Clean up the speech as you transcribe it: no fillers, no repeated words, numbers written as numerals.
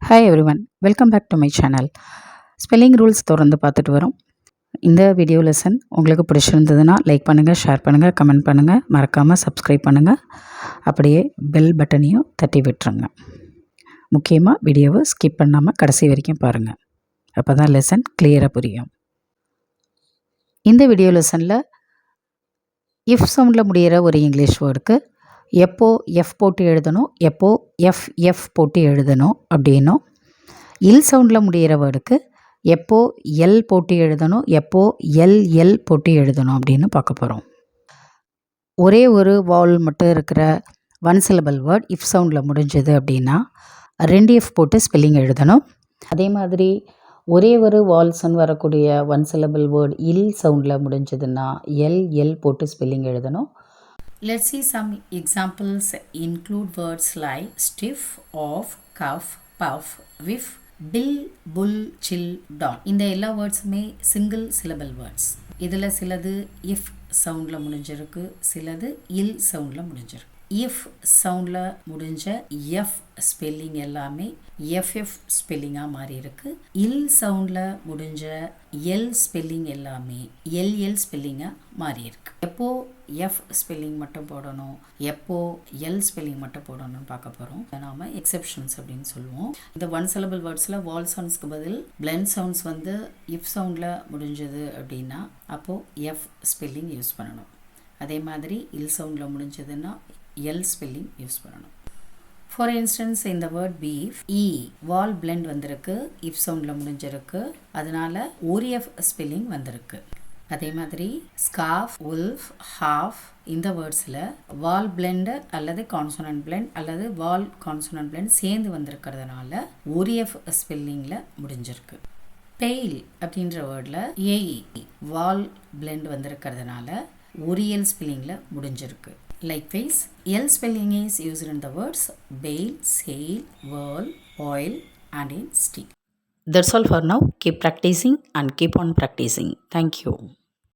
Hi everyone, welcome back to my channel. Spelling rules தொடர்ந்து பார்த்துட்டு வரோம். இந்த வீடியோ லெசன் உங்களுக்கு பிடிச்சிருந்ததுன்னா லைக் பண்ணுங்கள், ஷேர் பண்ணுங்கள், கமெண்ட் பண்ணுங்கள், மறக்காமல் சப்ஸ்கிரைப் பண்ணுங்கள். அப்படியே பெல் பட்டனையும் தட்டி விட்டுருங்க. முக்கியமாக வீடியோவை ஸ்கிப் பண்ணாமல் கடைசி வரைக்கும் பாருங்கள். அப்போ தான் லெசன் கிளியராக புரியும். இந்த வீடியோ லெசனில் இஃப் சவுண்டில் முடிகிற ஒரு இங்கிலீஷ் வேர்டுக்கு எப்போ எஃப் போட்டு எழுதணும், எப்போ எஃப் போட்டு எழுதணும் அப்படின்னும், இல் சவுண்டில் முடிகிற வேர்டுக்கு எப்போ எல் போட்டு எழுதணும், எப்போ எல் போட்டு எழுதணும் அப்படின்னு பார்க்க போகிறோம். ஒரே ஒரு வால் மட்டும் இருக்கிற ஒன் சிலபிள் வேர்ட் இஃப் சவுண்டில் முடிஞ்சது அப்படின்னா 2 எஃப் போட்டு ஸ்பெல்லிங் எழுதணும். அதே மாதிரி ஒரே ஒரு வால்ஸ்ன்னு வரக்கூடிய ஒன் சிலபிள் வேர்ட் இல் சவுண்டில் முடிஞ்சதுன்னா எல் போட்டு ஸ்பெல்லிங் எழுதணும். Let's see some examples. Include words like stiff, off, cuff, puff, whiff, bill, bull, chill, don. இந்த எல்லா வேர்ட்ஸுமே சிங்கிள் சிலபிள் வேர்ட்ஸ். இதில் சிலது இஃப் சவுண்டில் முடிஞ்சிருக்கு, சிலது இல் சவுண்டில் முடிஞ்சிருக்கு. இஃப் சவுண்டில் முடிஞ்ச எஃப் ஸ்பெல்லிங் எல்லாமே எஃப்எஃப் ஸ்பெல்லிங்காக மாறி இருக்கு. இல் சவுண்டில் முடிஞ்ச எல் ஸ்பெல்லிங் எல்லாமே எல் ஸ்பெல்லிங்காக மாறி இருக்கு. எப்போ எஃப் ஸ்பெல்லிங் மட்டும் போடணும், எப்போ எல் ஸ்பெல்லிங் மட்டும் போடணும்னு பார்க்க போகிறோம். நாம எக்ஸெப்ஷன்ஸ் அப்படின்னு சொல்லுவோம். இந்த ஒன் சிலபிள் வேர்ட்ஸில் வால் சவுண்ட்ஸ்க்கு பதில் பிளெண்ட் சவுண்ட்ஸ் வந்து இஃப் சவுண்டில் முடிஞ்சது அப்படின்னா அப்போது எஃப் ஸ்பெல்லிங் யூஸ் பண்ணணும். அதே மாதிரி இல் சவுண்டில் முடிஞ்சதுன்னா எல் ஸ்பெல்லிங் யூஸ் பண்ணணும். ஃபார் இன்ஸ்டன்ஸ் இந்த வேர்ட் பீஃப் வால் பிளெண்ட் வந்திருக்கு, இஃப் சவுண்டில் முடிஞ்சிருக்கு, அதனால ஒரு எஃப் ஸ்பெல்லிங் வந்திருக்கு. அதே மாதிரி ஸ்கார்ஃப், உல்ஃப், ஹாஃப் இந்த வேர்ட்ஸில் வால் பிளெண்டு அல்லது கான்சோனன்ட் பிளெண்ட் அல்லது வால் கான்சோனன்ட் பிளெண்ட் சேர்ந்து வந்திருக்கிறதுனால ஒரு எஃப் ஸ்பெல்லிங்கில் முடிஞ்சிருக்கு. டெய்ல் அப்படின்ற வேர்டில் வால் பிளெண்ட் வந்திருக்கிறதுனால ஒரு எல் ஸ்பெல்லிங்கில் முடிஞ்சிருக்கு. Likewise, L spelling is used in the words bail, sail, whirl, oil and in steel. That's all for now. Keep practicing and keep on practicing. Thank you.